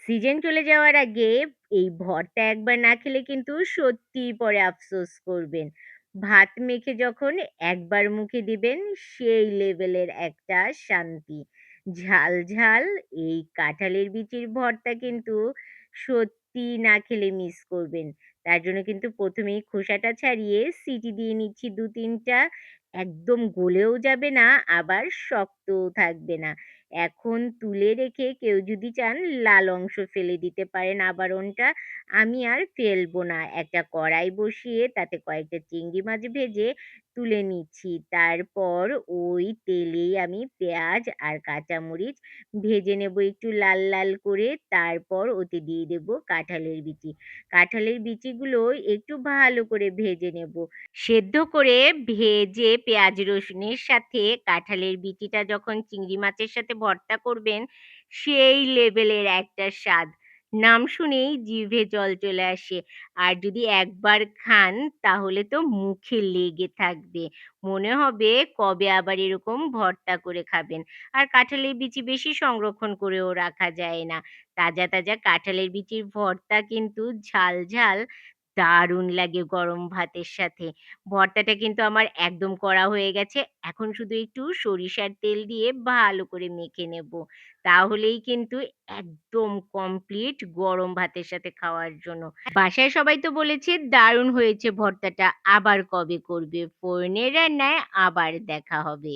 Season চলে যাওয়ার আগে এই ভর্তা একবার না খেলে কিন্তু সত্যিই পরে আফসোস করবেন। ভাত মেখে যখন একবার মুখে দিবেন সেই লেভেলের একটা শান্তি। ঝাল, ঝাল এই কাঁঠালের বিচির ভর্তা কিন্তু সত্যিই না খেলে মিস করবেন। তার জন্য কিন্তু ১ম এই খোসাটা ছাড়িয়ে সিটি দিয়ে নিচ্ছি ২-৩ টা। একদম গলেও যাবে না, আবার শক্তও থাকবে না। এখন তুলে রেখে কেউ যদি চান লাল অংশ ফেলে দিতে পারেন আবরণটা। আমি আর ফেলবো না। একটা কড়াই বসিয়ে তাতে কয়েকটা চিংড়ি মাছ ভেজে তুলে নিচ্ছি। তারপর ওই তেলেই আমি পেঁয়াজ আর কাঁচামরিচ ভেজে নেব একটু লাল, লাল করে। তারপর ওতে দিয়ে দেব কাঁঠালের বিচি। কাঁঠালের বিচিগুলো একটু ভালো করে ভেজে নেব। সেদ্ধ করে ভেজে পেঁয়াজ রসুনের সাথে কাঁঠালের বিচিটা যখন চিংড়ি মাছের সাথে ভর্তা করবেন, সেই লেভেলের একটা স্বাদ। নাম শুনেই জিভে জল চলে আসে। আর যদি একবার খান তাহলে তো মুখে লেগে থাকবে। মনে হবে কবে আবার এরকম ভর্তা করে খাবেন। আর কাঁঠালের বিচি বেশি সংরক্ষণ করেও রাখা যায় না। তাজা, তাজা কাঁঠালের বিচির ভর্তা কিন্তু ঝাল, ঝাল দারুণ লাগে গরম ভাতের সাথে। ভর্তাটা কিন্তু আমার একদম করা হয়ে গেছে। এখন শুধু একটু সরিষার তেল দিয়ে ভালো করে মেখে নেব। তাহলেই কিন্তু একদম কমপ্লিট গরম ভাতের সাথে খাওয়ার জন্য। বাসায় সবাই তো বলেছে দারুণ হয়েছে ভর্তাটা। আবার কবে করবে? ফোরনের রান্নায় আবার দেখা হবে।